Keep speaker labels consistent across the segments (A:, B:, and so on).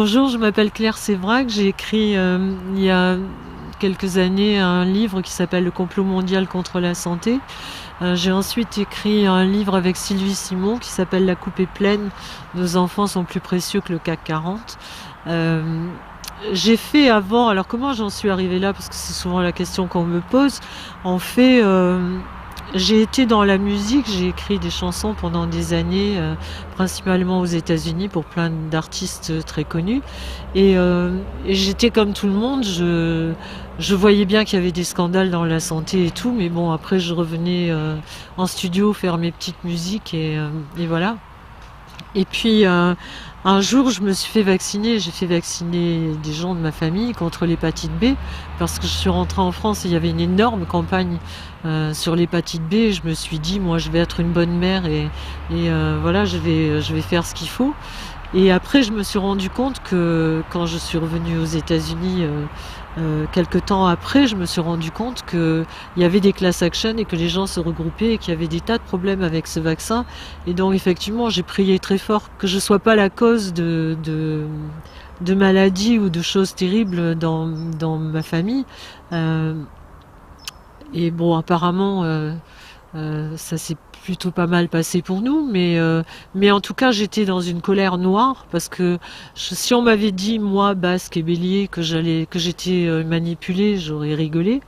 A: Bonjour, je m'appelle Claire Sévrac. J'ai écrit il y a quelques années un livre qui s'appelle Le complot mondial contre la santé. J'ai ensuite écrit un livre avec Sylvie Simon qui s'appelle La coupe est pleine, nos enfants sont plus précieux que le CAC 40. J'ai fait avant, alors comment j'en suis arrivée là, parce que c'est souvent la question qu'on me pose. En fait, j'ai été dans la musique, j'ai écrit des chansons pendant des années, principalement aux États-Unis pour plein d'artistes très connus. Et j'étais comme tout le monde, je voyais bien qu'il y avait des scandales dans la santé et tout, mais bon, après je revenais en studio faire mes petites musiques et voilà. Et puis un jour, je me suis fait vacciner. J'ai fait vacciner des gens de ma famille contre l'hépatite B parce que je suis rentrée en France et il y avait une énorme campagne sur l'hépatite B. Et je me suis dit, moi, je vais être une bonne mère et voilà, je vais faire ce qu'il faut. Et après, je me suis rendu compte que quand je suis revenue aux États-Unis, quelque temps après, je me suis rendu compte qu'il y avait des class action et que les gens se regroupaient et qu'il y avait des tas de problèmes avec ce vaccin. Et donc, effectivement, j'ai prié très fort que je sois pas la cause de maladies ou de choses terribles dans ma famille. Euh, et bon, apparemment, ça s'est plutôt pas mal passé pour nous, mais en tout cas j'étais dans une colère noire parce que si on m'avait dit moi Basque et Bélier que j'étais manipulée, j'aurais rigolé.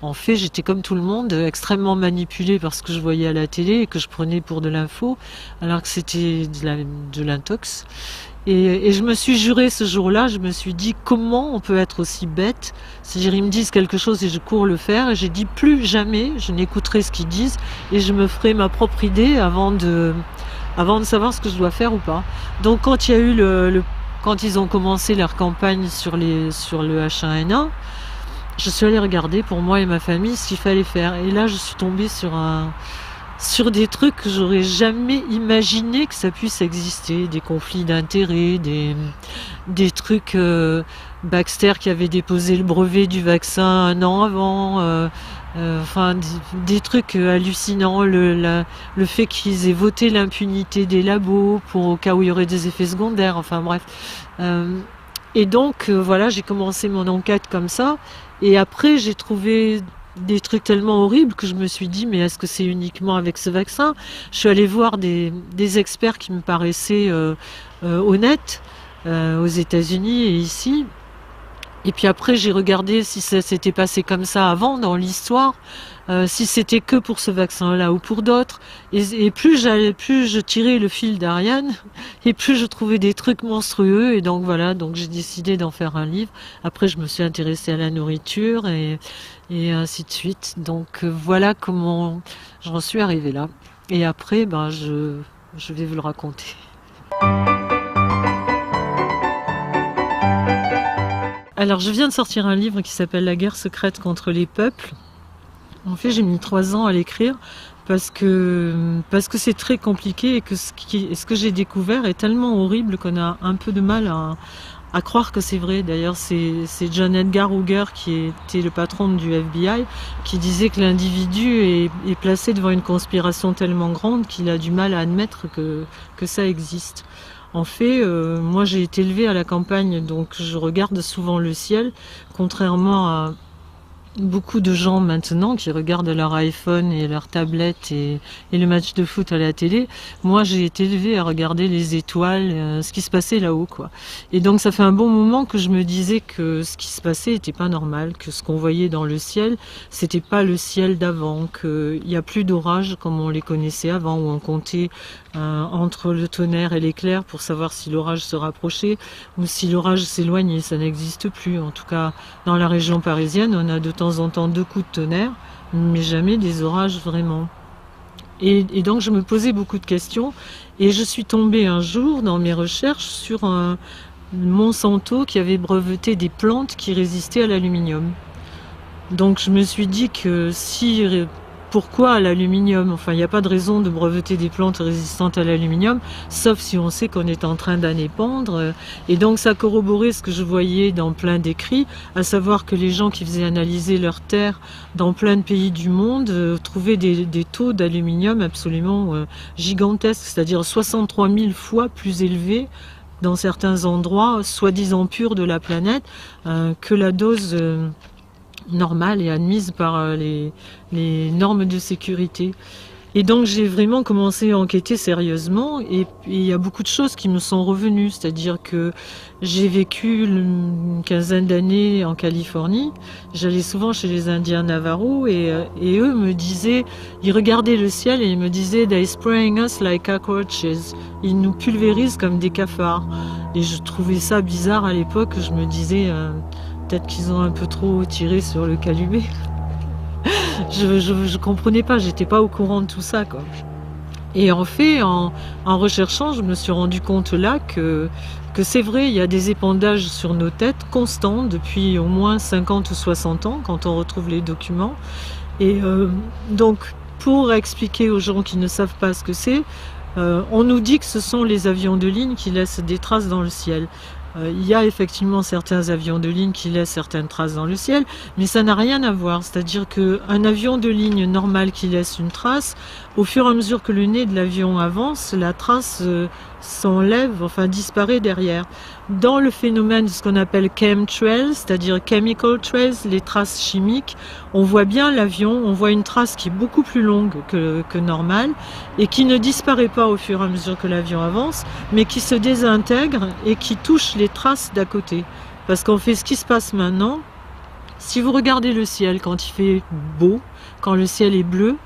A: En fait, j'étais comme tout le monde, extrêmement manipulée par ce que je voyais à la télé et que je prenais pour de l'info, alors que c'était de l'intox. Et je me suis juré ce jour-là, je me suis dit comment on peut être aussi bête. C'est-à-dire ils me disent quelque chose et je cours le faire. Et j'ai dit plus jamais je n'écouterai ce qu'ils disent et je me ferai ma propre idée avant de savoir ce que je dois faire ou pas. Donc quand il y a eu quand ils ont commencé leur campagne sur le H1N1, je suis allée regarder pour moi et ma famille ce qu'il fallait faire. Et là je suis tombée sur des trucs que j'aurais jamais imaginé que ça puisse exister, des conflits d'intérêts, des trucs Baxter qui avait déposé le brevet du vaccin un an avant, enfin des trucs hallucinants, le fait qu'ils aient voté l'impunité des labos pour au cas où il y aurait des effets secondaires, enfin bref. Et donc voilà, j'ai commencé mon enquête comme ça, et après j'ai trouvé des trucs tellement horribles que je me suis dit mais est-ce que c'est uniquement avec ce vaccin? Je suis allée voir des experts qui me paraissaient honnêtes aux États-Unis et ici. Et puis après j'ai regardé si ça s'était passé comme ça avant dans l'histoire, si c'était que pour ce vaccin-là ou pour d'autres. Et plus je tirais le fil d'Ariane, et plus je trouvais des trucs monstrueux. Et donc voilà, donc j'ai décidé d'en faire un livre. Après je me suis intéressée à la nourriture et ainsi de suite. Donc voilà comment j'en suis arrivée là. Et après, ben je vais vous le raconter. Alors je viens de sortir un livre qui s'appelle La guerre secrète contre les peuples. En fait, j'ai mis 3 ans à l'écrire parce que c'est très compliqué et que ce que j'ai découvert est tellement horrible qu'on a un peu de mal à croire que c'est vrai. D'ailleurs, c'est John Edgar Hoover, qui était le patron du FBI, qui disait que l'individu est placé devant une conspiration tellement grande qu'il a du mal à admettre que ça existe. En fait, moi j'ai été élevée à la campagne, donc je regarde souvent le ciel, contrairement à beaucoup de gens maintenant qui regardent leur iPhone et leur tablette et le match de foot à la télé. Moi, j'ai été élevée à regarder les étoiles, ce qui se passait là-haut, quoi. Et donc, ça fait un bon moment que je me disais que ce qui se passait était pas normal, que ce qu'on voyait dans le ciel, c'était pas le ciel d'avant, qu'il n'y a plus d'orages comme on les connaissait avant, où on comptait entre le tonnerre et l'éclair pour savoir si l'orage se rapprochait ou si l'orage s'éloignait. Ça n'existe plus. En tout cas, dans la région parisienne, on a de temps en temps 2 coups de tonnerre, mais jamais des orages vraiment. Et donc je me posais beaucoup de questions et je suis tombée un jour dans mes recherches sur un Monsanto qui avait breveté des plantes qui résistaient à l'aluminium. Donc je me suis dit que pourquoi à l'aluminium? Enfin, il n'y a pas de raison de breveter des plantes résistantes à l'aluminium, sauf si on sait qu'on est en train d'en épandre. Et donc ça corroborait ce que je voyais dans plein d'écrits, à savoir que les gens qui faisaient analyser leurs terres dans plein de pays du monde trouvaient des taux d'aluminium absolument gigantesques, c'est-à-dire 63 000 fois plus élevés dans certains endroits, soi-disant purs de la planète, que la dose normale est admise par les normes de sécurité. Et donc j'ai vraiment commencé à enquêter sérieusement et il y a beaucoup de choses qui me sont revenues, c'est-à-dire que j'ai vécu une quinzaine d'années en Californie, j'allais souvent chez les Indiens Navajo et eux me disaient, ils regardaient le ciel et ils me disaient "They spraying us like cockroaches", ils nous pulvérisent comme des cafards. Et je trouvais ça bizarre à l'époque, je me disais peut-être qu'ils ont un peu trop tiré sur le calumet. Je comprenais pas, j'étais pas au courant de tout ça, quoi. Et en fait, en recherchant, je me suis rendu compte là que c'est vrai, il y a des épandages sur nos têtes constants depuis au moins 50 ou 60 ans quand on retrouve les documents. Et donc, pour expliquer aux gens qui ne savent pas ce que c'est, on nous dit que ce sont les avions de ligne qui laissent des traces dans le ciel. Il y a effectivement certains avions de ligne qui laissent certaines traces dans le ciel, mais ça n'a rien à voir. C'est-à-dire qu'un avion de ligne normal qui laisse une trace, au fur et à mesure que le nez de l'avion avance, la trace s'enlève, enfin disparaît derrière. Dans le phénomène de ce qu'on appelle chemtrails, c'est-à-dire chemical trails, les traces chimiques, on voit bien l'avion, on voit une trace qui est beaucoup plus longue que normale et qui ne disparaît pas au fur et à mesure que l'avion avance, mais qui se désintègre et qui touche les traces d'à côté. Parce qu'en fait, ce qui se passe maintenant, si vous regardez le ciel quand il fait beau, quand le ciel est bleu,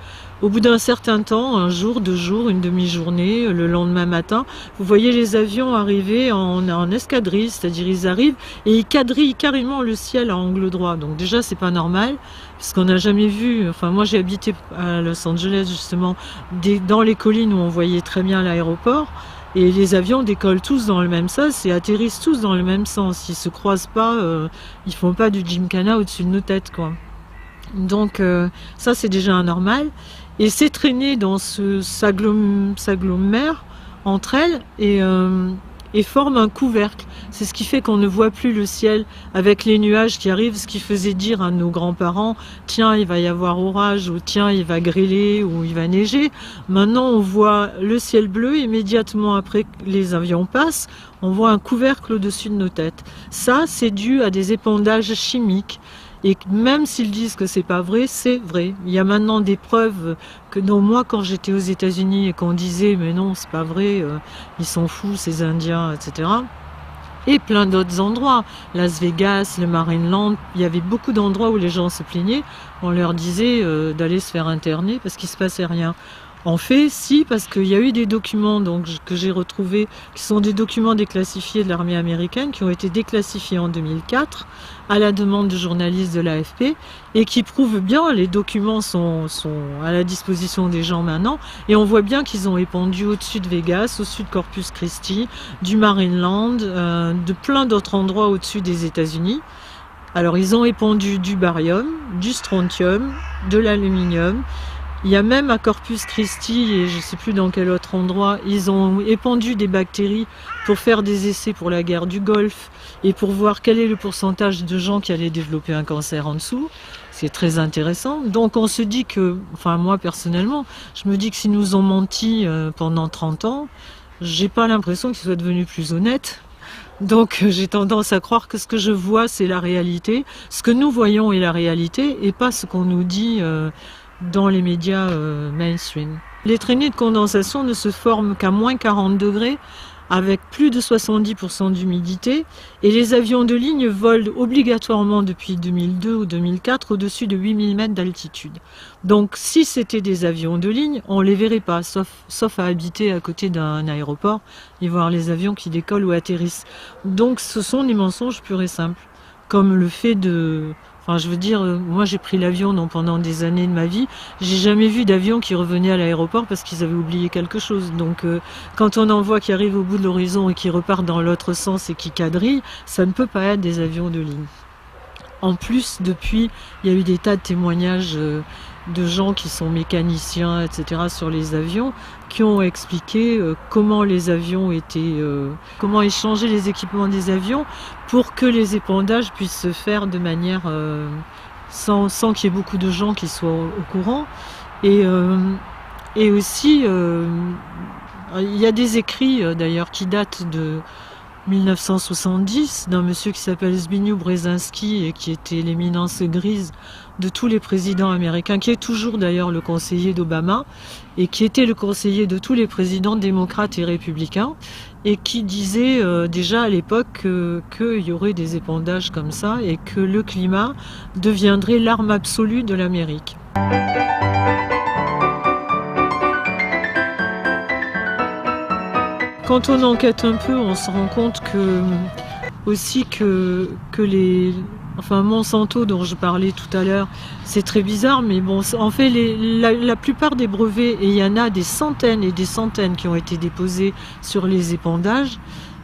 A: au bout d'un certain temps, un jour, 2 jours, une demi-journée, le lendemain matin, vous voyez les avions arriver en escadrille, c'est-à-dire ils arrivent et ils quadrillent carrément le ciel à angle droit. Donc déjà, c'est pas normal, puisqu'on n'a jamais vu, enfin moi j'ai habité à Los Angeles justement, dans les collines où on voyait très bien l'aéroport, et les avions décollent tous dans le même sens et atterrissent tous dans le même sens. Ils se croisent pas, ils font pas du gymkhana au-dessus de nos têtes, quoi. Donc ça c'est déjà anormal. Et ces traînées dans s'agglomèrent entre elles et forment un couvercle. C'est ce qui fait qu'on ne voit plus le ciel avec les nuages qui arrivent, ce qui faisait dire à nos grands-parents « Tiens, il va y avoir orage » ou « Tiens, il va grêler » ou « Il va neiger ». Maintenant, on voit le ciel bleu, immédiatement après que les avions passent, on voit un couvercle au-dessus de nos têtes. Ça, c'est dû à des épandages chimiques. Et même s'ils disent que c'est pas vrai, c'est vrai. Il y a maintenant des preuves que non, moi quand j'étais aux États-Unis et qu'on disait mais non c'est pas vrai, ils sont fous ces Indiens, etc. Et plein d'autres endroits, Las Vegas, le Marineland, il y avait beaucoup d'endroits où les gens se plaignaient. On leur disait d'aller se faire interner parce qu'il se passait rien. En fait, si, parce qu'il y a eu des documents donc, que j'ai retrouvés, qui sont des documents déclassifiés de l'armée américaine, qui ont été déclassifiés en 2004, à la demande de journalistes de l'AFP, et qui prouvent bien, les documents sont à la disposition des gens maintenant, et on voit bien qu'ils ont épandu au-dessus de Vegas, au-dessus de Corpus Christi, du Marineland, de plein d'autres endroits au-dessus des États-Unis. Alors, ils ont épandu du barium, du strontium, de l'aluminium. Il y a même à Corpus Christi, et je ne sais plus dans quel autre endroit, ils ont épandu des bactéries pour faire des essais pour la guerre du Golfe et pour voir quel est le pourcentage de gens qui allaient développer un cancer en dessous. C'est très intéressant. Donc on se dit que, enfin moi personnellement, je me dis que s'ils nous ont menti pendant 30 ans, j'ai pas l'impression qu'ils soient devenus plus honnêtes. Donc j'ai tendance à croire que ce que je vois c'est la réalité, ce que nous voyons est la réalité et pas ce qu'on nous dit dans les médias mainstream. Les traînées de condensation ne se forment qu'à moins 40 degrés avec plus de 70% d'humidité et les avions de ligne volent obligatoirement depuis 2002 ou 2004 au-dessus de 8000 mètres d'altitude. Donc si c'était des avions de ligne, on ne les verrait pas, sauf à habiter à côté d'un aéroport et voir les avions qui décollent ou atterrissent. Donc ce sont des mensonges purs et simples, comme le fait de... Enfin, je veux dire, moi j'ai pris l'avion pendant des années de ma vie, j'ai jamais vu d'avion qui revenait à l'aéroport parce qu'ils avaient oublié quelque chose. Donc quand on en voit qui arrivent au bout de l'horizon et qui repartent dans l'autre sens et qui quadrillent, ça ne peut pas être des avions de ligne. En plus, depuis, il y a eu des tas de témoignages de gens qui sont mécaniciens, etc., sur les avions, qui ont expliqué comment les avions étaient, comment échanger les équipements des avions pour que les épandages puissent se faire de manière sans qu'il y ait beaucoup de gens qui soient au courant. Et aussi, il y a des écrits d'ailleurs qui datent 1970 d'un monsieur qui s'appelle Zbigniew Brzezinski et qui était l'éminence grise de tous les présidents américains, qui est toujours d'ailleurs le conseiller d'Obama et qui était le conseiller de tous les présidents démocrates et républicains et qui disait déjà à l'époque qu'il y aurait des épandages comme ça et que le climat deviendrait l'arme absolue de l'Amérique. Quand on enquête un peu, on se rend compte aussi que enfin Monsanto dont je parlais tout à l'heure, c'est très bizarre, mais bon, en fait la plupart des brevets, et il y en a des centaines et des centaines qui ont été déposés sur les épandages,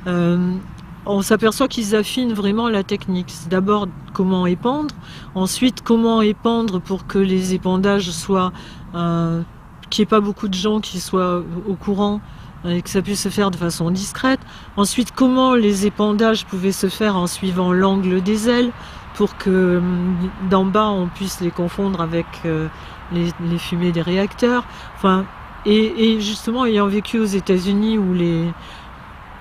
A: on s'aperçoit qu'ils affinent vraiment la technique. C'est d'abord comment épandre, ensuite comment épandre pour que les épandages soient, qu'il n'y ait pas beaucoup de gens qui soient au courant, et que ça puisse se faire de façon discrète. Ensuite, comment les épandages pouvaient se faire en suivant l'angle des ailes pour que d'en bas on puisse les confondre avec les fumées des réacteurs. Enfin, et justement, ayant vécu aux États-Unis où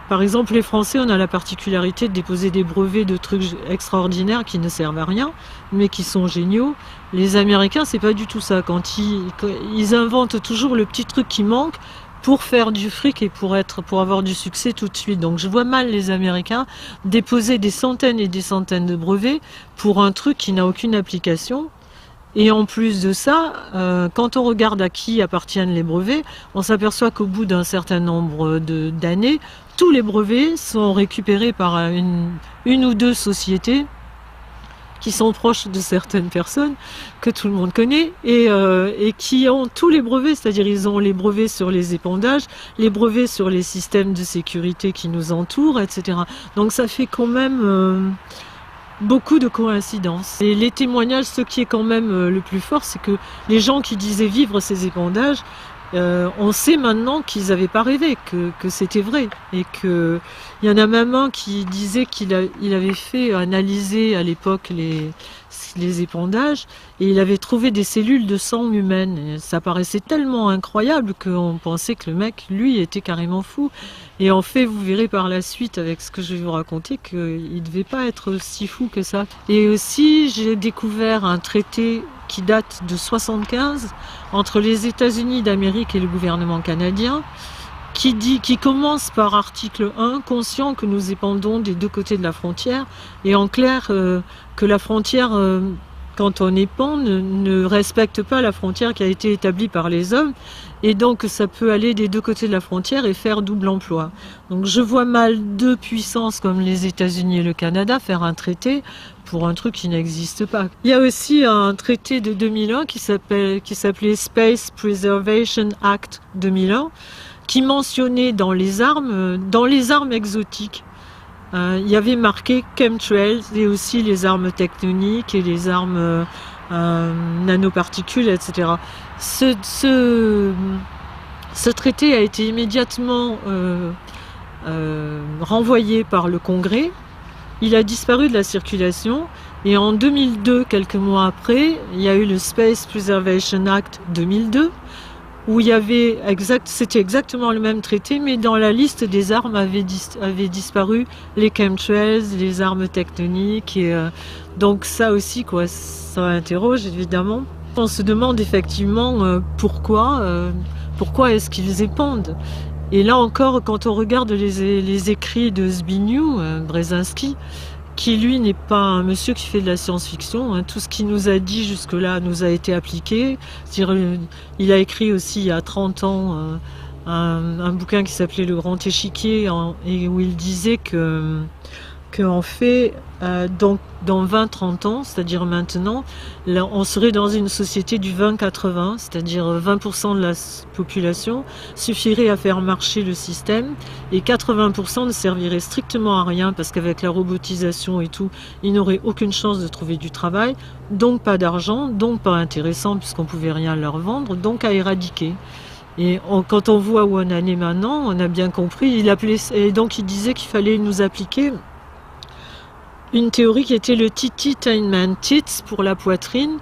A: par exemple, les Français, on a la particularité de déposer des brevets de trucs extraordinaires qui ne servent à rien, mais qui sont géniaux. Les Américains, c'est pas du tout ça. Quand ils inventent toujours le petit truc qui manque pour faire du fric et pour avoir du succès tout de suite. Donc je vois mal les Américains déposer des centaines et des centaines de brevets pour un truc qui n'a aucune application. Et en plus de ça, quand on regarde à qui appartiennent les brevets, on s'aperçoit qu'au bout d'un certain nombre d'années, tous les brevets sont récupérés par une ou deux sociétés qui sont proches de certaines personnes que tout le monde connaît et qui ont tous les brevets, c'est-à-dire ils ont les brevets sur les épandages, les brevets sur les systèmes de sécurité qui nous entourent, etc. Donc ça fait quand même beaucoup de coïncidences. Et les témoignages, ce qui est quand même le plus fort, c'est que les gens qui disaient vivre ces épandages, on sait maintenant qu'ils n'avaient pas rêvé, que c'était vrai. Et qu'il y en a même un qui disait qu'il avait fait analyser à l'époque les épandages et il avait trouvé des cellules de sang humaines. Et ça paraissait tellement incroyable qu'on pensait que le mec, lui, était carrément fou. Et en fait, vous verrez par la suite avec ce que je vais vous raconter qu'il ne devait pas être si fou que ça. Et aussi, j'ai découvert un traité qui date de 1975 entre les États-Unis d'Amérique et le gouvernement canadien, qui commence par article 1, conscient que nous épandons des deux côtés de la frontière, et en clair que la frontière, quand on épand, ne respecte pas la frontière qui a été établie par les hommes, et donc ça peut aller des deux côtés de la frontière et faire double emploi. Donc je vois mal deux puissances comme les États-Unis et le Canada faire un traité pour un truc qui n'existe pas. Il y a aussi un traité de 2001 qui s'appelait Space Preservation Act 2001, qui mentionnait dans les armes exotiques, il y avait marqué chemtrails et aussi les armes tectoniques et les armes nanoparticules, etc. Ce traité a été immédiatement renvoyé par le Congrès. Il a disparu de la circulation et en 2002, quelques mois après, il y a eu le Space Preservation Act 2002 où il y avait c'était exactement le même traité, mais dans la liste des armes avaient disparu les chemtrails, les armes tectoniques, et donc ça aussi, quoi, ça interroge évidemment. On se demande effectivement pourquoi est-ce qu'ils épandent. Et là encore, quand on regarde les écrits de Zbigniew Brzezinski, qui lui n'est pas un monsieur qui fait de la science-fiction, hein. Tout ce qu'il nous a dit jusque-là nous a été appliqué. Il a écrit aussi il y a 30 ans un bouquin qui s'appelait Le Grand Échiquier, et où il disait qu'en fait, donc, dans 20-30 ans, c'est-à-dire maintenant, là, on serait dans une société du 20-80, c'est-à-dire 20% de la population suffirait à faire marcher le système et 80% ne servirait strictement à rien parce qu'avec la robotisation et tout, ils n'auraient aucune chance de trouver du travail, donc pas d'argent, donc pas intéressant puisqu'on pouvait rien leur vendre, donc à éradiquer. Et quand on voit où on en est maintenant, on a bien compris, et donc il disait qu'il fallait nous appliquer une théorie qui était le tititainment, tits pour la poitrine,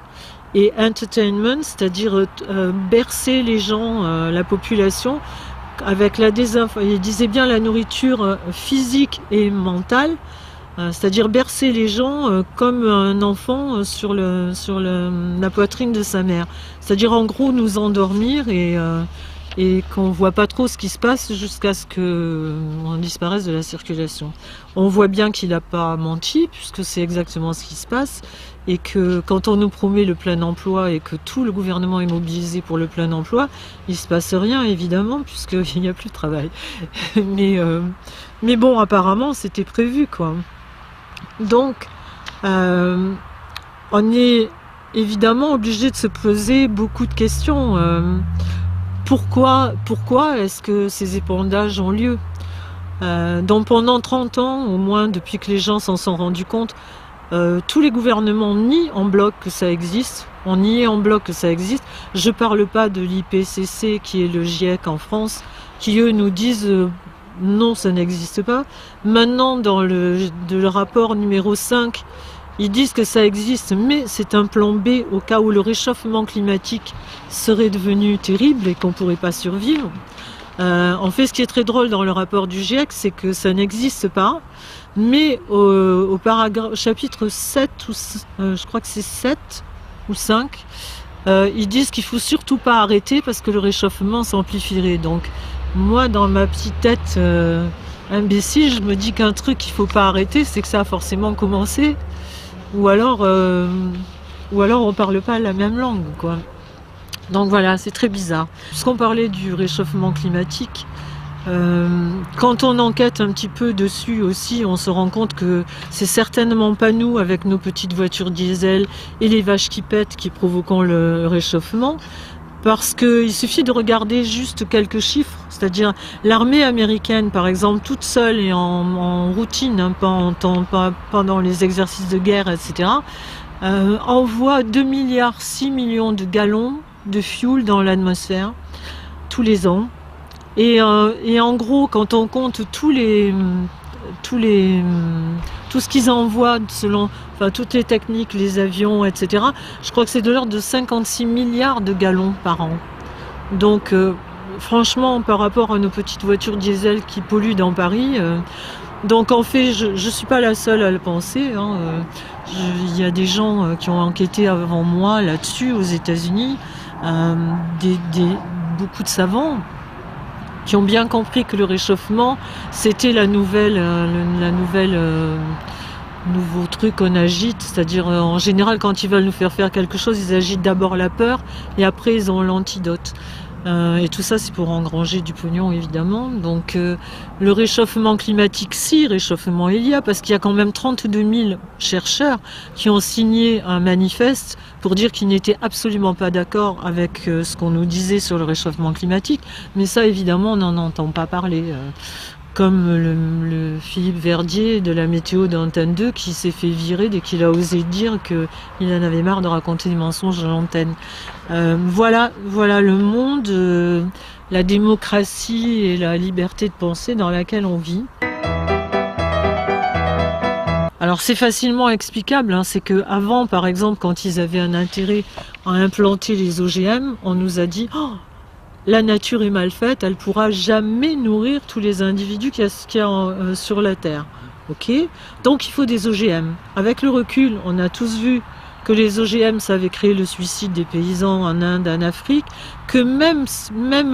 A: et entertainment, c'est-à-dire bercer les gens, la population, avec la il disait bien la nourriture physique et mentale, c'est-à-dire bercer les gens comme un enfant sur la poitrine de sa mère. C'est-à-dire en gros nous endormir et qu'on voit pas trop ce qui se passe jusqu'à ce qu'on disparaisse de la circulation. On voit bien qu'il n'a pas menti, puisque c'est exactement ce qui se passe, et que quand on nous promet le plein emploi et que tout le gouvernement est mobilisé pour le plein emploi, il se passe rien évidemment, puisqu'il n'y a plus de travail. Mais bon, apparemment c'était prévu, quoi. Donc, on est évidemment obligé de se poser beaucoup de questions. Pourquoi est-ce que ces épandages ont lieu? Donc pendant 30 ans, au moins depuis que les gens s'en sont rendus compte, tous les gouvernements nient en bloc que ça existe. On nie en bloc que ça existe. Je ne parle pas de l'IPCC qui est le GIEC en France, qui eux nous disent non, ça n'existe pas. Maintenant, dans le rapport numéro 5, ils disent que ça existe, mais c'est un plan B au cas où le réchauffement climatique serait devenu terrible et qu'on ne pourrait pas survivre. En fait, ce qui est très drôle dans le rapport du GIEC, c'est que ça n'existe pas, mais au chapitre 7, je crois que c'est 7 ou 5, ils disent qu'il ne faut surtout pas arrêter parce que le réchauffement s'amplifierait. Donc, moi, dans ma petite tête imbécile, je me dis qu'un truc qu'il ne faut pas arrêter, c'est que ça a forcément commencé. Ou alors on parle pas la même langue, quoi. Donc voilà, c'est très bizarre. Puisqu'on parlait du réchauffement climatique, quand on enquête un petit peu dessus aussi, on se rend compte que c'est certainement pas nous, avec nos petites voitures diesel et les vaches qui pètent, qui provoquons le réchauffement. Parce qu'il suffit de regarder juste quelques chiffres, c'est-à-dire l'armée américaine, par exemple, toute seule et en routine, hein, pendant les exercices de guerre, etc., envoie 2,6 milliards de gallons de fuel dans l'atmosphère tous les ans. Et en gros, quand on compte tout ce qu'ils envoient selon toutes les techniques, les avions, etc., je crois que c'est de l'ordre de 56 milliards de gallons par an. Donc franchement, par rapport à nos petites voitures diesel qui polluent dans Paris, donc en fait, je ne suis pas la seule à le penser, hein, il y a des gens qui ont enquêté avant moi là-dessus aux États-Unis, beaucoup de savants qui ont bien compris que le réchauffement, c'était nouveau truc qu'on agite, c'est-à-dire en général quand ils veulent nous faire quelque chose, ils agitent d'abord la peur et après ils ont l'antidote. Et tout ça c'est pour engranger du pognon évidemment. Donc le réchauffement climatique, si réchauffement il y a, parce qu'il y a quand même 32 000 chercheurs qui ont signé un manifeste pour dire qu'ils n'étaient absolument pas d'accord avec ce qu'on nous disait sur le réchauffement climatique. Mais ça évidemment on n'en entend pas parler. Comme le Philippe Verdier de la météo d'Antenne 2 qui s'est fait virer dès qu'il a osé dire qu'il en avait marre de raconter des mensonges à l'antenne. Voilà le monde, la démocratie et la liberté de penser dans laquelle on vit. Alors c'est facilement explicable, hein, c'est qu'avant par exemple quand ils avaient un intérêt à implanter les OGM, on nous a dit la nature est mal faite, elle ne pourra jamais nourrir tous les individus qu'il y a sur la Terre. Ok ? Donc il faut des OGM. Avec le recul, on a tous vu que les OGM, ça avait créé le suicide des paysans en Inde, en Afrique, que même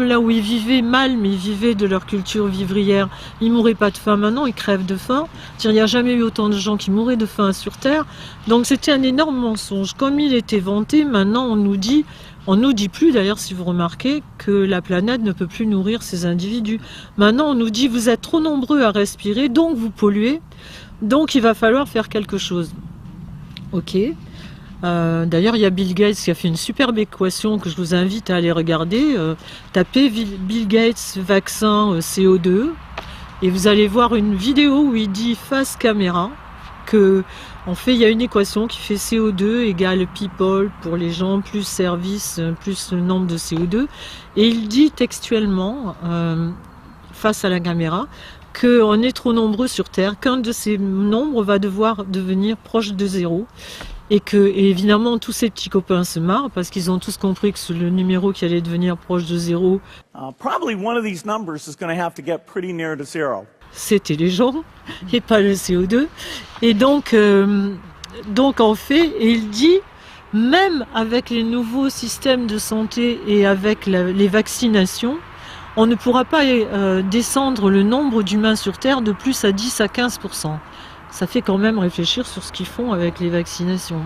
A: là où ils vivaient mal, mais ils vivaient de leur culture vivrière, ils ne mouraient pas de faim. Maintenant, ils crèvent de faim. Il n'y a jamais eu autant de gens qui mouraient de faim sur Terre. Donc c'était un énorme mensonge. Comme il était vanté, maintenant on nous dit plus d'ailleurs, si vous remarquez, que la planète ne peut plus nourrir ces individus. Maintenant, on nous dit vous êtes trop nombreux à respirer, donc vous polluez, donc il va falloir faire quelque chose. Ok. D'ailleurs, il y a Bill Gates qui a fait une superbe équation que je vous invite à aller regarder. Tapez Bill Gates vaccin CO2 et vous allez voir une vidéo où il dit face caméra que en fait il y a une équation qui fait CO2 égale people pour les gens plus service plus le nombre de CO2 et il dit textuellement face à la caméra qu'on est trop nombreux sur Terre, qu'un de ces nombres va devoir devenir proche de zéro Et évidemment, tous ces petits copains se marrent parce qu'ils ont tous compris que le numéro qui allait devenir proche de zéro, c'était les gens et pas le CO2. Et donc en fait, il dit, même avec les nouveaux systèmes de santé et avec les vaccinations, on ne pourra pas descendre le nombre d'humains sur Terre de plus à 10 à 15%. Ça fait quand même réfléchir sur ce qu'ils font avec les vaccinations.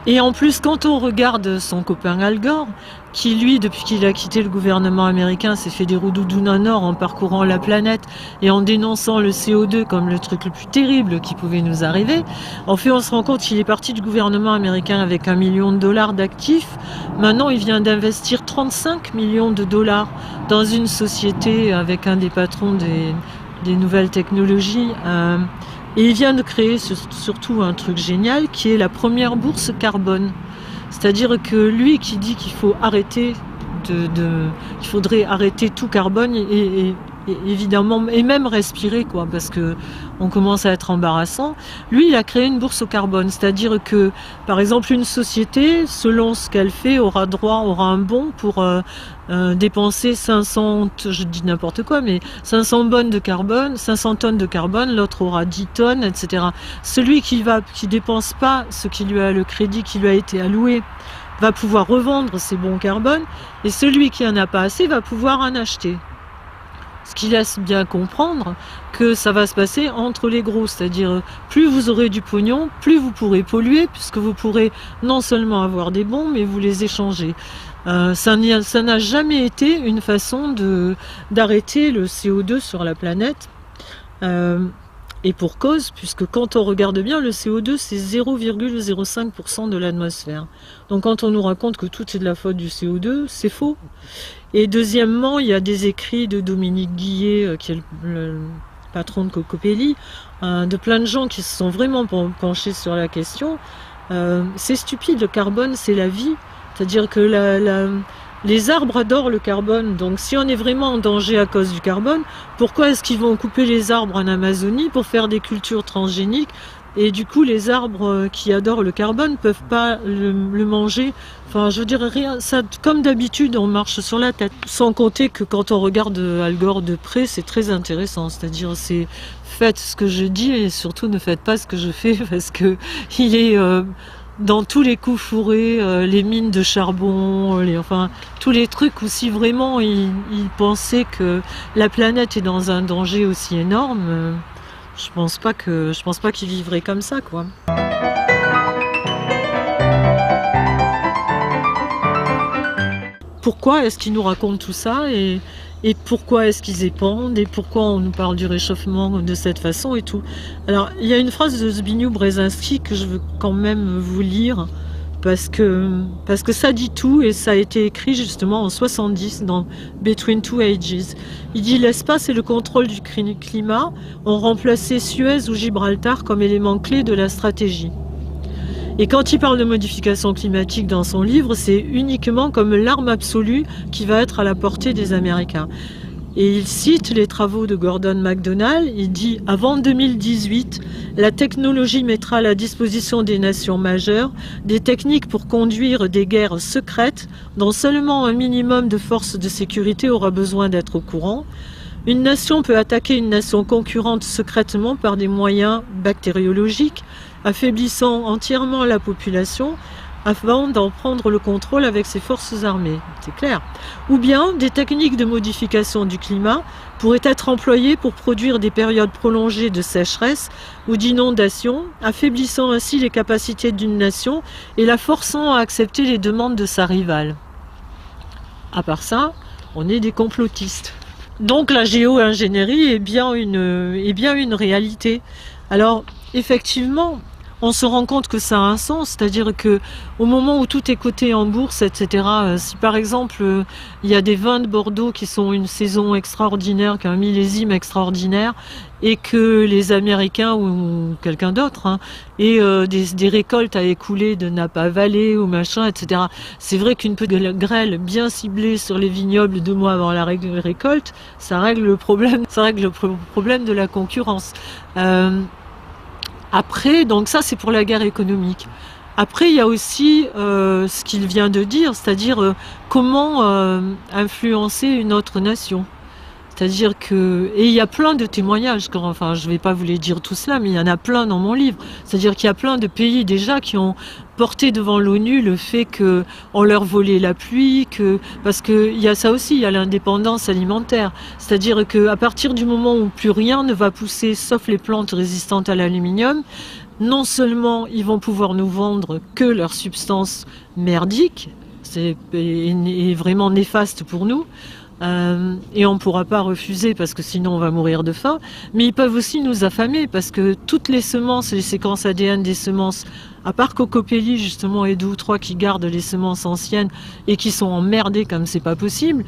A: Et en plus, quand on regarde son copain Al Gore, qui lui, depuis qu'il a quitté le gouvernement américain, s'est fait des rodoudous d'un or en parcourant la planète et en dénonçant le CO2 comme le truc le plus terrible qui pouvait nous arriver, en fait, on se rend compte qu'il est parti du gouvernement américain avec $1 million d'actifs. Maintenant, il vient d'investir 35 millions de dollars dans une société avec un des patrons des nouvelles technologies. Et il vient de créer surtout un truc génial qui est la première bourse carbone. C'est-à-dire que lui qui dit qu'il faut arrêter qu'il faudrait arrêter tout carbone et évidemment, et même respirer, quoi, parce que on commence à être embarrassant. Lui, il a créé une bourse au carbone, c'est-à-dire que, par exemple, une société, selon ce qu'elle fait, aura un bon pour dépenser 500, je dis n'importe quoi, mais 500 tonnes de carbone, l'autre aura 10 tonnes, etc. Celui qui dépense pas le crédit qui lui a été alloué, va pouvoir revendre ses bons carbone, et celui qui en a pas assez va pouvoir en acheter. Ce qui laisse bien comprendre que ça va se passer entre les gros, c'est-à-dire plus vous aurez du pognon, plus vous pourrez polluer, puisque vous pourrez non seulement avoir des bons, mais vous les échanger. Ça n'a jamais été une façon d'arrêter le CO2 sur la planète. Et pour cause, puisque quand on regarde bien, le CO2, c'est 0,05% de l'atmosphère. Donc quand on nous raconte que tout est de la faute du CO2, c'est faux. Et deuxièmement, il y a des écrits de Dominique Guillet, qui est le patron de Cocopelli, de plein de gens qui se sont vraiment penchés sur la question. C'est stupide, le carbone, c'est la vie. C'est-à-dire que les arbres adorent le carbone, donc si on est vraiment en danger à cause du carbone, pourquoi est-ce qu'ils vont couper les arbres en Amazonie pour faire des cultures transgéniques? Et du coup, les arbres qui adorent le carbone ne peuvent pas le manger. Enfin, je veux dire, rien, ça, comme d'habitude, on marche sur la tête. Sans compter que quand on regarde Al Gore de près, c'est très intéressant. C'est-à-dire, faites ce que je dis et surtout ne faites pas ce que je fais, parce que il est... dans tous les coups fourrés, les mines de charbon, tous les trucs où si vraiment il pensait que la planète est dans un danger aussi énorme, je pense pas qu'il vivrait comme ça, quoi. Pourquoi est-ce qu'il nous raconte tout ça et pourquoi est-ce qu'ils épandent et pourquoi on nous parle du réchauffement de cette façon et tout. Alors, il y a une phrase de Zbigniew Brzezinski que je veux quand même vous lire parce que ça dit tout et ça a été écrit justement en 70 dans Between Two Ages. Il dit: l'espace et le contrôle du climat ont remplacé Suez ou Gibraltar comme éléments clés de la stratégie. Et quand il parle de modification climatique dans son livre, c'est uniquement comme l'arme absolue qui va être à la portée des Américains. Et il cite les travaux de Gordon MacDonald. Il dit: avant 2018, la technologie mettra à la disposition des nations majeures des techniques pour conduire des guerres secrètes dont seulement un minimum de forces de sécurité aura besoin d'être au courant. Une nation peut attaquer une nation concurrente secrètement par des moyens bactériologiques, affaiblissant entièrement la population avant d'en prendre le contrôle avec ses forces armées. C'est clair. Ou bien des techniques de modification du climat pourraient être employées pour produire des périodes prolongées de sécheresse ou d'inondation, affaiblissant ainsi les capacités d'une nation et la forçant à accepter les demandes de sa rivale. À part ça, on est des complotistes. Donc la géo-ingénierie est bien une réalité. Alors, effectivement, on se rend compte que ça a un sens, c'est-à-dire que au moment où tout est coté en bourse, etc., si par exemple il y a des vins de Bordeaux qui sont une saison extraordinaire, qu'un millésime extraordinaire, et que les Américains ou quelqu'un d'autre aient des récoltes à écouler de Napa Valley ou machin, etc., c'est vrai qu'une petite grêle bien ciblée sur les vignobles 2 mois avant la récolte, ça règle le problème de la concurrence. Après, donc ça c'est pour la guerre économique. Après, il y a aussi ce qu'il vient de dire, c'est-à-dire comment influencer une autre nation. C'est-à-dire que, et il y a plein de témoignages, enfin je ne vais pas vous les dire tout cela, mais il y en a plein dans mon livre. C'est-à-dire qu'il y a plein de pays déjà qui ont porté devant l'ONU le fait qu'on leur volait la pluie, parce qu'il y a ça aussi, il y a l'indépendance alimentaire. C'est-à-dire qu'à partir du moment où plus rien ne va pousser, sauf les plantes résistantes à l'aluminium, non seulement ils vont pouvoir nous vendre que leurs substances merdiques, c'est vraiment néfaste pour nous, et on ne pourra pas refuser parce que sinon on va mourir de faim, mais ils peuvent aussi nous affamer parce que toutes les semences, les séquences ADN des semences, à part Cocopelli justement et 2 ou 3 qui gardent les semences anciennes et qui sont emmerdées comme c'est pas possible,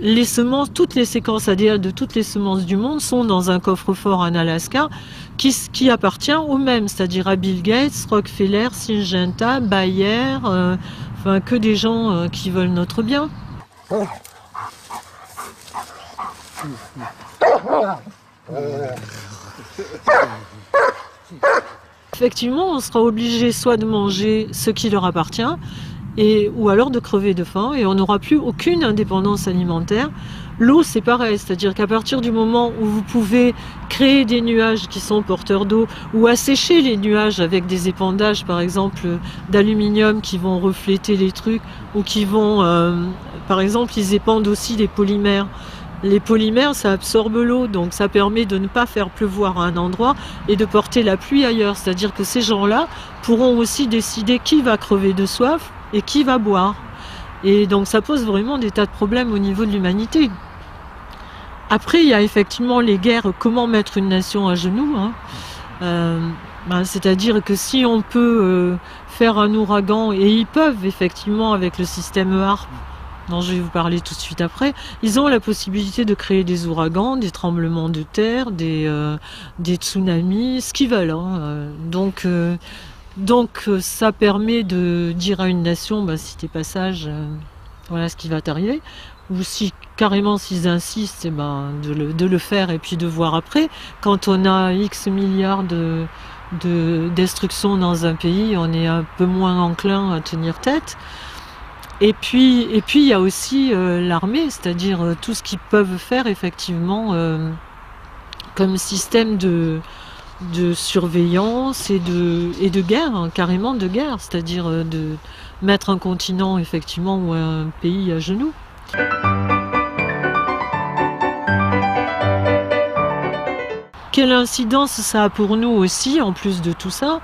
A: les semences, toutes les séquences ADN de toutes les semences du monde sont dans un coffre-fort en Alaska qui appartient aux mêmes, c'est-à-dire à Bill Gates, Rockefeller, Syngenta, Bayer, enfin que des gens qui veulent notre bien. Effectivement, on sera obligé soit de manger ce qui leur appartient, ou alors de crever de faim, et on n'aura plus aucune indépendance alimentaire. L'eau, c'est pareil, c'est-à-dire qu'à partir du moment où vous pouvez créer des nuages qui sont porteurs d'eau, ou assécher les nuages avec des épandages, par exemple, d'aluminium qui vont refléter les trucs, ou qui vont, par exemple, ils épandent aussi des polymères. Les polymères, ça absorbe l'eau, donc ça permet de ne pas faire pleuvoir à un endroit et de porter la pluie ailleurs. C'est-à-dire que ces gens-là pourront aussi décider qui va crever de soif et qui va boire. Et donc ça pose vraiment des tas de problèmes au niveau de l'humanité. Après, il y a effectivement les guerres, comment mettre une nation à genoux, hein. C'est-à-dire que si on peut faire un ouragan, et ils peuvent effectivement avec le système HARP, dont je vais vous parler tout de suite après, ils ont la possibilité de créer des ouragans, des tremblements de terre, des tsunamis, ce qu'ils veulent, hein. Donc ça permet de dire à une nation, si t'es pas sage, voilà ce qui va t'arriver. Ou si carrément s'ils insistent, de le faire et puis de voir après. Quand on a X milliards de destruction dans un pays, on est un peu moins enclin à tenir tête. Et puis il y a aussi l'armée, c'est-à-dire tout ce qu'ils peuvent faire effectivement comme système de surveillance et de guerre, hein, carrément de guerre, c'est-à-dire de mettre un continent effectivement ou un pays à genoux. Quelle incidence ça a pour nous aussi, en plus de tout ça,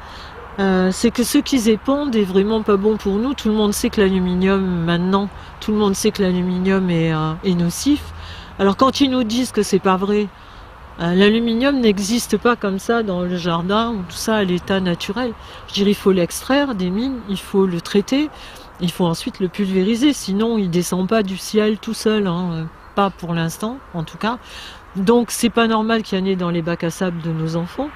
A: c'est que ce qu'ils épandent est vraiment pas bon pour nous. Tout le monde sait que l'aluminium, maintenant, tout le monde sait que l'aluminium est nocif. Alors quand ils nous disent que c'est pas vrai, l'aluminium n'existe pas comme ça dans le jardin, ou tout ça à l'état naturel. Je dirais, il faut l'extraire des mines, il faut le traiter, il faut ensuite le pulvériser, sinon il descend pas du ciel tout seul, hein, pas pour l'instant en tout cas. Donc c'est pas normal qu'il y en ait dans les bacs à sable de nos enfants.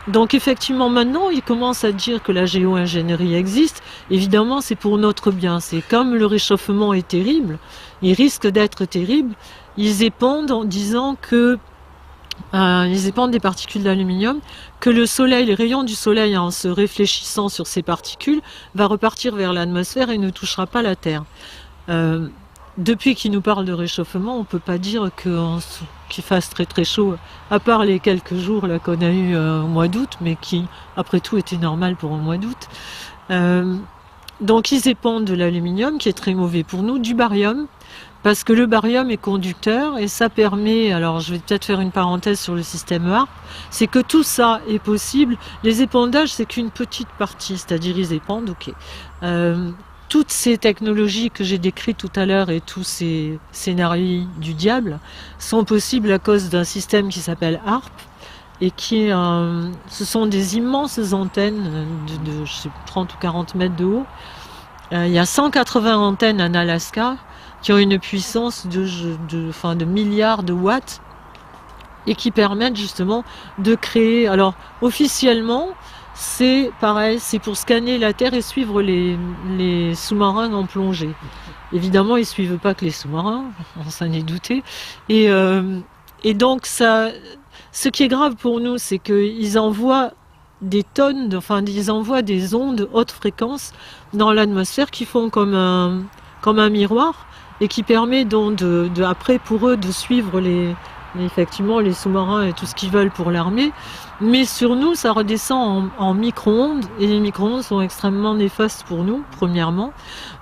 A: Donc effectivement maintenant ils commencent à dire que la géo-ingénierie existe. Évidemment c'est pour notre bien, c'est comme le réchauffement est terrible, il risque d'être terrible. Ils épandent en disant que ils épandent des particules d'aluminium, que le soleil, les rayons du soleil en se réfléchissant sur ces particules va repartir vers l'atmosphère et ne touchera pas la Terre. Depuis qu'ils nous parlent de réchauffement, on ne peut pas dire qu'il fasse très très chaud, à part les quelques jours là qu'on a eu au mois d'août, mais qui après tout était normal pour un mois d'août. Donc ils épandent de l'aluminium qui est très mauvais pour nous, du barium, parce que le barium est conducteur et ça permet, alors je vais peut-être faire une parenthèse sur le système HARP, c'est que tout ça est possible. Les épandages c'est qu'une petite partie, c'est-à-dire ils épandent, ok. Toutes ces technologies que j'ai décrites tout à l'heure et tous ces scénarios du diable sont possibles à cause d'un système qui s'appelle HARP et ce sont des immenses antennes de je sais, 30 ou 40 mètres de haut. Il y a 180 antennes en Alaska qui ont une puissance de milliards de watts et qui permettent justement de créer. Alors officiellement, c'est pareil, c'est pour scanner la Terre et suivre les sous-marins en plongée. Évidemment, ils ne suivent pas que les sous-marins, on s'en est douté. Et donc ça Ce qui est grave pour nous, c'est qu'ils envoient des tonnes, ils envoient des ondes haute fréquence dans l'atmosphère qui font comme un miroir et qui permet donc après pour eux de suivre effectivement les sous-marins et tout ce qu'ils veulent pour l'armée. Mais sur nous, ça redescend en micro-ondes et les micro-ondes sont extrêmement néfastes pour nous, premièrement.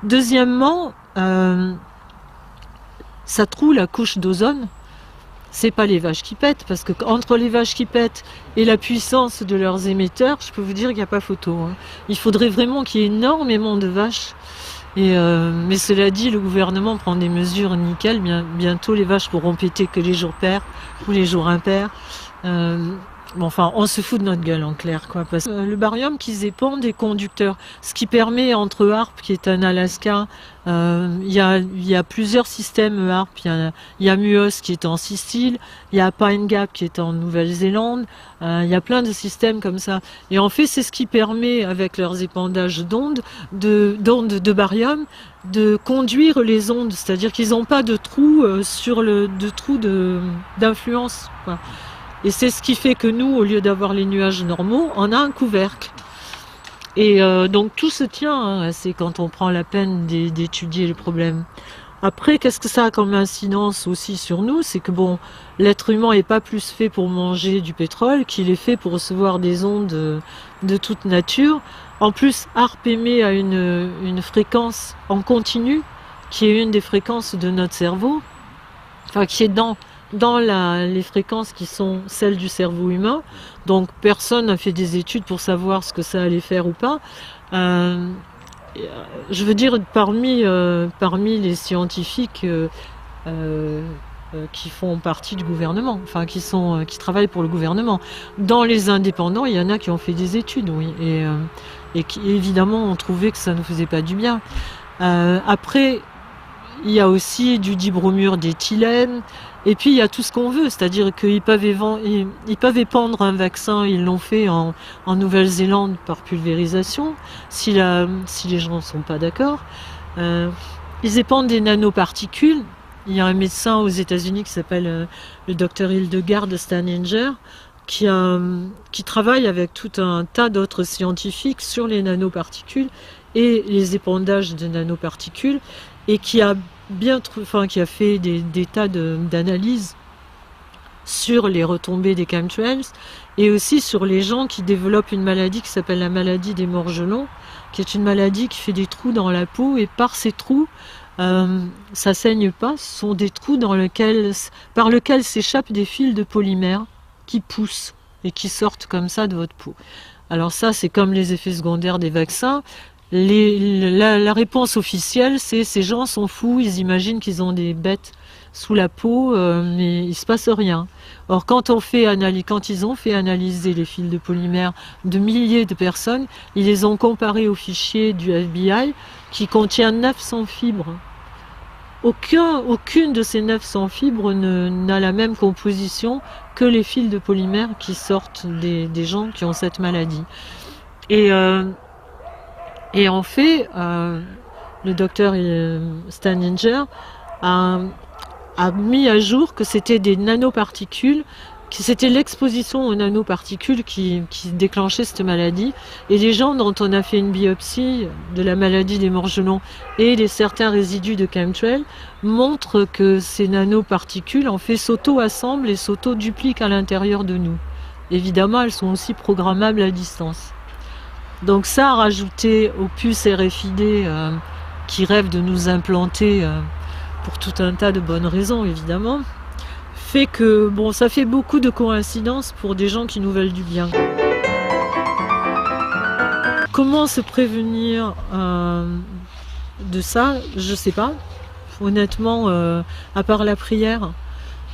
A: Deuxièmement, ça troue la couche d'ozone. C'est pas les vaches qui pètent, parce que entre les vaches qui pètent et la puissance de leurs émetteurs, je peux vous dire qu'il n'y a pas photo. Hein. Il faudrait vraiment qu'il y ait énormément de vaches. Mais cela dit, le gouvernement prend des mesures nickel. Bientôt, les vaches pourront péter que les jours pairs ou les jours impairs. On se fout de notre gueule en clair, quoi. Parce que le barium qu'ils épandent est conducteur, ce qui permet entre Harpe, qui est en Alaska, il y a plusieurs systèmes Harpe. Il y a Muos qui est en Sicile, il y a Pine Gap qui est en Nouvelle-Zélande. Il y a plein de systèmes comme ça. Et en fait, c'est ce qui permet, avec leurs épandages d'ondes, de barium, de conduire les ondes. C'est-à-dire qu'ils n'ont pas de trou d'influence, quoi. Et c'est ce qui fait que nous, au lieu d'avoir les nuages normaux, on a un couvercle. Et donc tout se tient, hein, c'est quand on prend la peine d'étudier le problème. Après, qu'est-ce que ça a comme incidence aussi sur nous? C'est que bon, l'être humain n'est pas plus fait pour manger du pétrole qu'il est fait pour recevoir des ondes de toute nature. En plus, Harpe émet à une fréquence en continu, qui est une des fréquences de notre cerveau, enfin qui est dans les fréquences qui sont celles du cerveau humain. Donc personne n'a fait des études pour savoir ce que ça allait faire ou pas. Je veux dire, parmi les scientifiques qui font partie du gouvernement, enfin qui travaillent pour le gouvernement, dans les indépendants, il y en a qui ont fait des études, oui, et qui évidemment ont trouvé que ça ne faisait pas du bien. Après, il y a aussi du dibromure d'éthylène. Et puis il y a tout ce qu'on veut, c'est-à-dire qu'ils peuvent épandre un vaccin, ils l'ont fait en Nouvelle-Zélande par pulvérisation, si les gens ne sont pas d'accord. Ils épandent des nanoparticules. Il y a un médecin aux États-Unis qui s'appelle le docteur Hildegard Steininger, qui travaille avec tout un tas d'autres scientifiques sur les nanoparticules et les épandages de nanoparticules, et qui a fait des tas d'analyses sur les retombées des chemtrails et aussi sur les gens qui développent une maladie qui s'appelle la maladie des morgelons, qui est une maladie qui fait des trous dans la peau, et par ces trous, ça saigne pas, ce sont des trous par lesquels s'échappent des fils de polymère qui poussent et qui sortent comme ça de votre peau. Alors ça, c'est comme les effets secondaires des vaccins. La réponse officielle, c'est ces gens sont fous, ils imaginent qu'ils ont des bêtes sous la peau, mais il ne se passe rien. Or, quand ils ont fait analyser les fils de polymère de milliers de personnes, ils les ont comparés aux fichiers du FBI qui contient 900 fibres. Aucune de ces 900 fibres n'a la même composition que les fils de polymère qui sortent des gens qui ont cette maladie. Et en fait, le docteur Steininger a mis à jour que c'était des nanoparticules, que c'était l'exposition aux nanoparticules qui déclenchait cette maladie. Et les gens dont on a fait une biopsie de la maladie des morgelons et certains résidus de chemtrail montrent que ces nanoparticules en fait s'auto-assemblent et s'auto-dupliquent à l'intérieur de nous. Évidemment, elles sont aussi programmables à distance. Donc ça, a rajouté aux puces RFID qui rêvent de nous implanter pour tout un tas de bonnes raisons, évidemment, fait que bon, ça fait beaucoup de coïncidences pour des gens qui nous veulent du bien. Comment se prévenir de ça? Je sais pas. Honnêtement, à part la prière,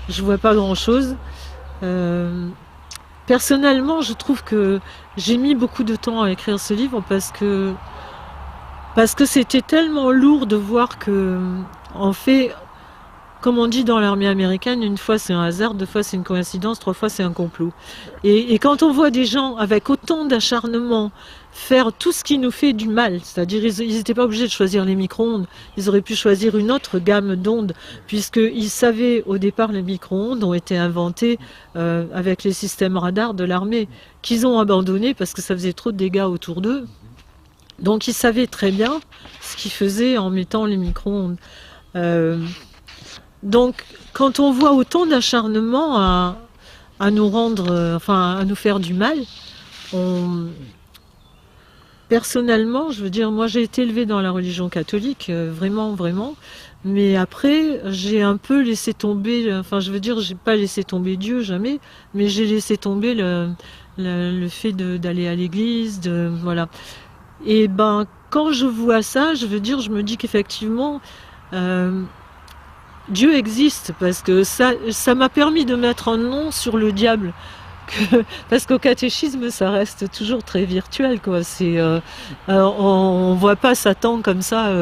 A: je vois pas grand-chose. Personnellement, je trouve que j'ai mis beaucoup de temps à écrire ce livre parce que c'était tellement lourd de voir que, en fait, comme on dit dans l'armée américaine, une fois c'est un hasard, deux fois c'est une coïncidence, trois fois c'est un complot. Et quand on voit des gens avec autant d'acharnement faire tout ce qui nous fait du mal, c'est-à-dire ils n'étaient pas obligés de choisir les micro-ondes, ils auraient pu choisir une autre gamme d'ondes, puisqu'ils savaient au départ les micro-ondes ont été inventés avec les systèmes radars de l'armée, qu'ils ont abandonné parce que ça faisait trop de dégâts autour d'eux. Donc ils savaient très bien ce qu'ils faisaient en mettant les micro-ondes. Donc, quand on voit autant d'acharnement à nous rendre, enfin, à nous faire du mal, personnellement, je veux dire, moi j'ai été élevée dans la religion catholique, vraiment, vraiment, mais après, j'ai un peu laissé tomber, enfin, je veux dire, j'ai pas laissé tomber Dieu, jamais, mais j'ai laissé tomber le fait d'aller à l'église, voilà. Et ben, quand je vois ça, je veux dire, je me dis qu'effectivement, Dieu existe, parce que ça m'a permis de mettre un nom sur le diable. Parce qu'au catéchisme, ça reste toujours très virtuel, quoi. On voit pas Satan comme ça.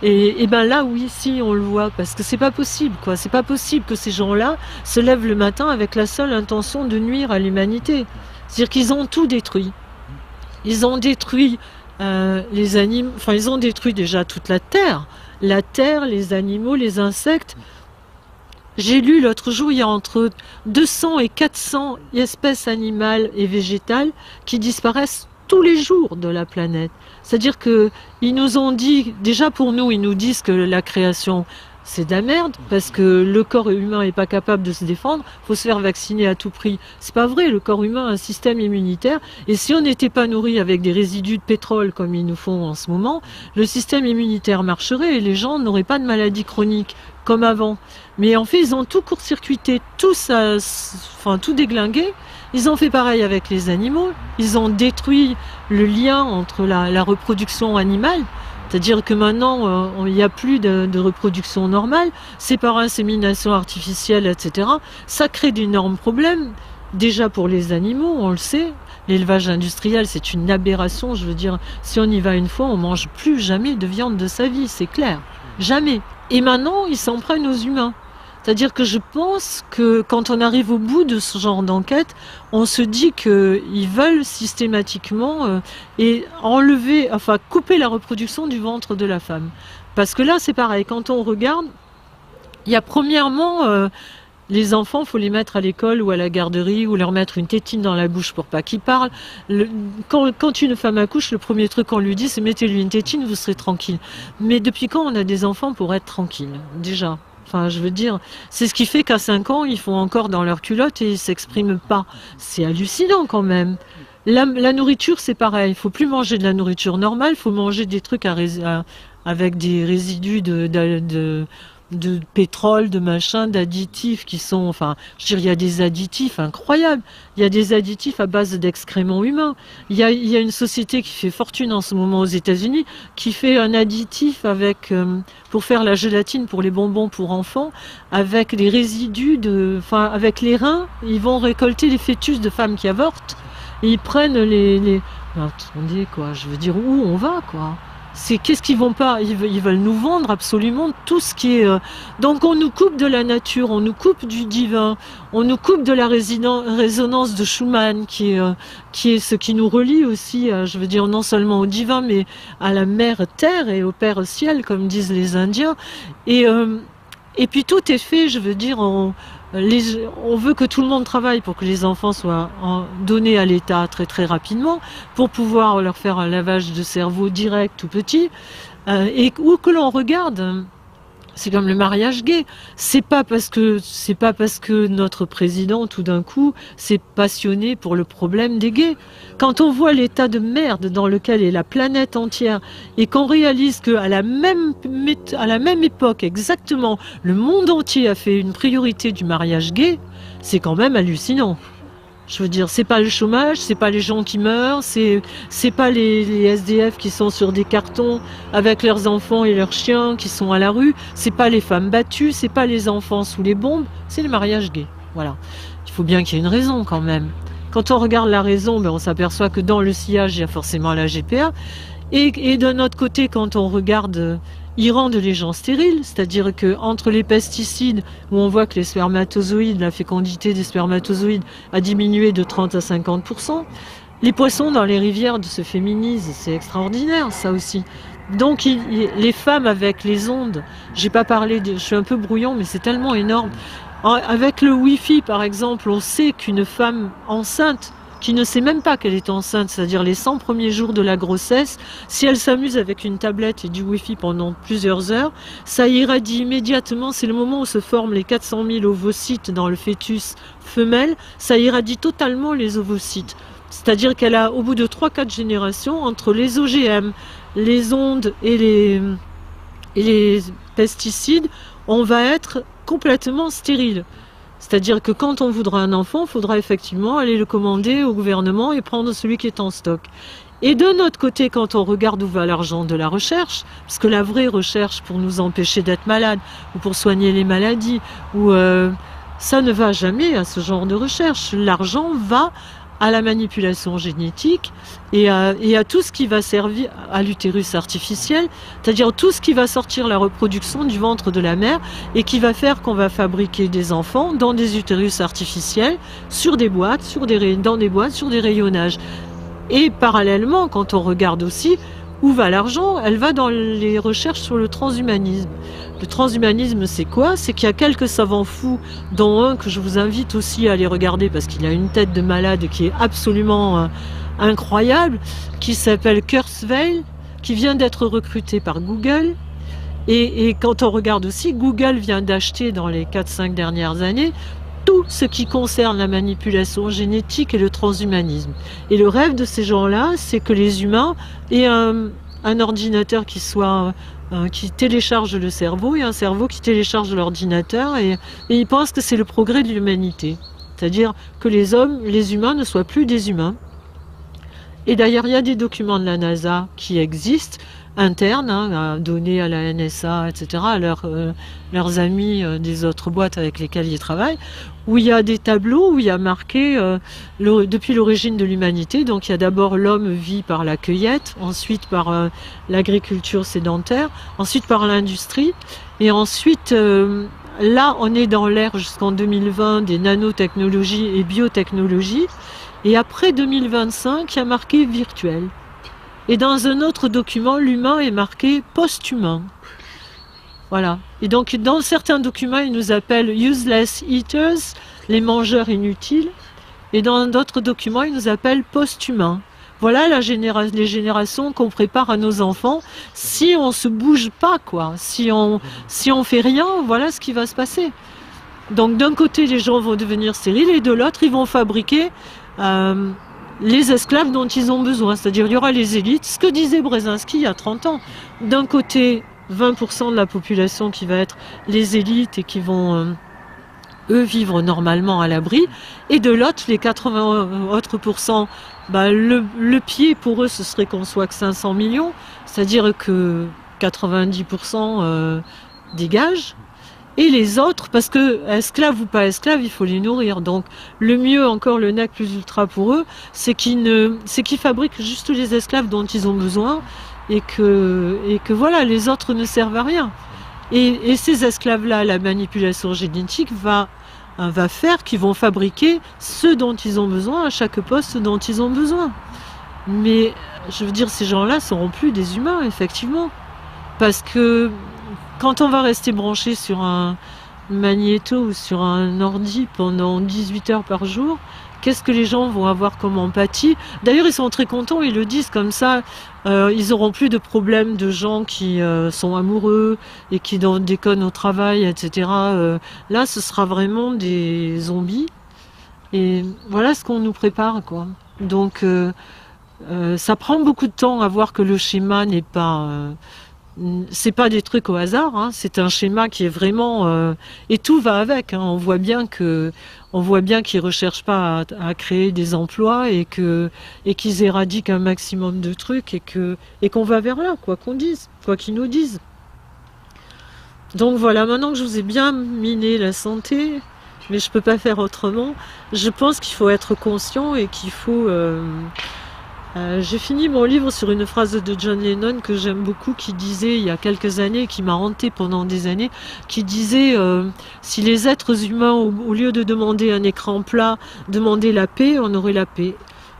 A: Et ben là, oui, si, on le voit, parce que c'est pas possible, quoi. C'est pas possible que ces gens-là se lèvent le matin avec la seule intention de nuire à l'humanité. C'est-à-dire qu'ils ont tout détruit. Ils ont détruit les animaux, enfin, ils ont détruit déjà toute la terre, les animaux, les insectes. J'ai lu l'autre jour, il y a entre 200 et 400 espèces animales et végétales qui disparaissent tous les jours de la planète. C'est-à-dire qu'ils nous ont dit, déjà pour nous, ils nous disent que la création, c'est de la merde, parce que le corps humain n'est pas capable de se défendre, il faut se faire vacciner à tout prix. C'est pas vrai, le corps humain a un système immunitaire, et si on n'était pas nourri avec des résidus de pétrole comme ils nous font en ce moment, le système immunitaire marcherait et les gens n'auraient pas de maladies chroniques comme avant. Mais en fait, ils ont tout court-circuité, tout déglingué. Ils ont fait pareil avec les animaux. Ils ont détruit le lien entre la reproduction animale. C'est-à-dire que maintenant, il n'y a plus de reproduction normale. C'est par insémination artificielle, etc. Ça crée d'énormes problèmes. Déjà pour les animaux, on le sait. L'élevage industriel, c'est une aberration. Je veux dire, si on y va une fois, on mange plus jamais de viande de sa vie, c'est clair. Jamais. Et maintenant, ils s'en prennent aux humains. C'est-à-dire que je pense que quand on arrive au bout de ce genre d'enquête, on se dit qu'ils veulent systématiquement couper la reproduction du ventre de la femme. Parce que là, c'est pareil, quand on regarde, il y a premièrement les enfants, il faut les mettre à l'école ou à la garderie ou leur mettre une tétine dans la bouche pour pas qu'ils parlent. Quand une femme accouche, le premier truc qu'on lui dit, c'est mettez-lui une tétine, vous serez tranquille. Mais depuis quand on a des enfants pour être tranquille, déjà? Enfin, je veux dire, c'est ce qui fait qu'à 5 ans, ils font encore dans leur culotte et ils s'expriment pas. C'est hallucinant quand même. La nourriture, c'est pareil. Il faut plus manger de la nourriture normale, il faut manger des trucs avec des résidus de pétrole, de machin, d'additifs qui sont, enfin, je veux dire, il y a des additifs incroyables. Il y a des additifs à base d'excréments humains. Il y a une société qui fait fortune en ce moment aux États-Unis, qui fait un additif pour faire la gélatine pour les bonbons pour enfants, avec les résidus avec les reins, ils vont récolter les fœtus de femmes qui avortent, et ils prennent attendez, quoi, je veux dire, où on va, quoi? Qu'est-ce qu'ils vont pas, ils veulent nous vendre absolument tout ce qui est... Donc on nous coupe de la nature, on nous coupe du divin, on nous coupe de la résonance de Schumann, qui est ce qui nous relie aussi, je veux dire, non seulement au divin, mais à la mère terre et au père ciel, comme disent les Indiens. Et puis tout est fait, je veux dire, on veut que tout le monde travaille pour que les enfants soient donnés à l'État très très rapidement, pour pouvoir leur faire un lavage de cerveau direct tout petit, et où que l'on regarde, c'est comme le mariage gay. C'est pas parce que notre président tout d'un coup s'est passionné pour le problème des gays. Quand on voit l'état de merde dans lequel est la planète entière et qu'on réalise qu'à la même époque exactement, le monde entier a fait une priorité du mariage gay, c'est quand même hallucinant. Je veux dire, c'est pas le chômage, c'est pas les gens qui meurent, c'est pas les SDF qui sont sur des cartons avec leurs enfants et leurs chiens qui sont à la rue, c'est pas les femmes battues, c'est pas les enfants sous les bombes, c'est le mariage gay. Voilà. Il faut bien qu'il y ait une raison quand même. Quand on regarde la raison, on s'aperçoit que dans le sillage, il y a forcément la GPA. Et d'un autre côté, quand on regarde ils rendent les gens stériles, c'est-à-dire que entre les pesticides, où on voit que les spermatozoïdes, la fécondité des spermatozoïdes a diminué de 30 à 50%, les poissons dans les rivières se féminisent, c'est extraordinaire ça aussi. Donc les femmes avec les ondes, j'ai pas parlé, je suis un peu brouillon, mais c'est tellement énorme. Avec le Wi-Fi par exemple, on sait qu'une femme enceinte, qui ne sait même pas qu'elle est enceinte, c'est-à-dire les 100 premiers jours de la grossesse, si elle s'amuse avec une tablette et du Wi-Fi pendant plusieurs heures, ça irradie immédiatement, c'est le moment où se forment les 400 000 ovocytes dans le fœtus femelle, ça irradie totalement les ovocytes. C'est-à-dire qu'elle a, au bout de 3-4 générations, entre les OGM, les ondes et les pesticides, on va être complètement stérile. C'est-à-dire que quand on voudra un enfant, il faudra effectivement aller le commander au gouvernement et prendre celui qui est en stock. Et de notre côté, quand on regarde où va l'argent de la recherche, parce que la vraie recherche pour nous empêcher d'être malades, ou pour soigner les maladies, ça ne va jamais à ce genre de recherche. L'argent va à la manipulation génétique et à tout ce qui va servir à l'utérus artificiel, c'est-à-dire tout ce qui va sortir la reproduction du ventre de la mère et qui va faire qu'on va fabriquer des enfants dans des utérus artificiels, sur des boîtes, dans des boîtes, sur des rayonnages. Et parallèlement, quand on regarde aussi où va l'argent, elle va dans les recherches sur le transhumanisme. Le transhumanisme, c'est quoi? C'est qu'il y a quelques savants fous, dont un que je vous invite aussi à aller regarder parce qu'il a une tête de malade qui est absolument incroyable, qui s'appelle Kurzweil, qui vient d'être recruté par Google. Et quand on regarde aussi, Google vient d'acheter dans les 4-5 dernières années tout ce qui concerne la manipulation génétique et le transhumanisme. Et le rêve de ces gens-là, c'est que les humains aient un ordinateur qui télécharge le cerveau et un cerveau qui télécharge l'ordinateur et ils pensent que c'est le progrès de l'humanité. C'est-à-dire que les humains ne soient plus des humains. Et d'ailleurs, il y a des documents de la NASA qui existent, internes, donnés à la NSA, etc., à leurs amis des autres boîtes avec lesquelles ils travaillent, où il y a des tableaux où il y a marqué depuis l'origine de l'humanité. Donc il y a d'abord l'homme vit par la cueillette, ensuite par l'agriculture sédentaire, ensuite par l'industrie, et ensuite là on est dans l'ère jusqu'en 2020 des nanotechnologies et biotechnologies, et après 2025 il y a marqué virtuel. Et dans un autre document, l'humain est marqué post-humain. Voilà. Et donc, dans certains documents, ils nous appellent useless eaters, les mangeurs inutiles. Et dans d'autres documents, ils nous appellent post-humains. Voilà les générations qu'on prépare à nos enfants. Si on se bouge pas, quoi, si on fait rien, voilà ce qui va se passer. Donc, d'un côté, les gens vont devenir stériles, et de l'autre, ils vont fabriquer les esclaves dont ils ont besoin. C'est-à-dire, il y aura les élites. Ce que disait Brzezinski il y a 30 ans. D'un côté, 20% de la population qui va être les élites et qui vont, eux, vivre normalement à l'abri. Et de l'autre, les 80 autres pourcents, le pied pour eux, ce serait qu'on soit que 500 millions. C'est-à-dire que 90% dégagent. Et les autres, parce que esclaves ou pas esclaves, il faut les nourrir. Donc le mieux, encore le nec plus ultra pour eux, c'est qu'ils fabriquent juste les esclaves dont ils ont besoin et que voilà, les autres ne servent à rien. Et ces esclaves-là, la manipulation génétique va faire qu'ils vont fabriquer ceux dont ils ont besoin à chaque poste dont ils ont besoin. Mais je veux dire, ces gens-là seront plus des humains, effectivement. Parce que quand on va rester branché sur un magnéto ou sur un ordi pendant 18 heures par jour, qu'est-ce que les gens vont avoir comme empathie? D'ailleurs, ils sont très contents, ils le disent comme ça. Ils n'auront plus de problèmes de gens qui sont amoureux et qui déconnent au travail, etc. Là, ce sera vraiment des zombies. Et voilà ce qu'on nous prépare, quoi. Donc, ça prend beaucoup de temps à voir que le schéma n'est pas... c'est pas des trucs au hasard, hein. C'est un schéma qui est vraiment et tout va avec. Hein. On voit bien qu'ils recherchent pas à créer des emplois et qu'ils éradiquent un maximum de trucs et qu'on va vers là, quoi qu'ils nous disent. Donc voilà, maintenant que je vous ai bien miné la santé, mais je peux pas faire autrement. Je pense qu'il faut être conscient et qu'il faut J'ai fini mon livre sur une phrase de John Lennon que j'aime beaucoup, qui disait il y a quelques années, qui m'a hanté pendant des années, qui disait si les êtres humains, au lieu de demander un écran plat, demandaient la paix, on aurait la paix.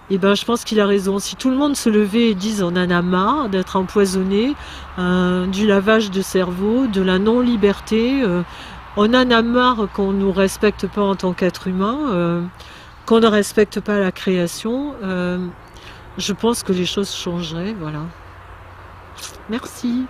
A: Et ben, je pense qu'il a raison. Si tout le monde se levait et disait on en a marre d'être empoisonné, du lavage de cerveau, de la non-liberté, on en a marre qu'on ne nous respecte pas en tant qu'être humain, qu'on ne respecte pas la création. Je pense que les choses changeraient, voilà. Merci.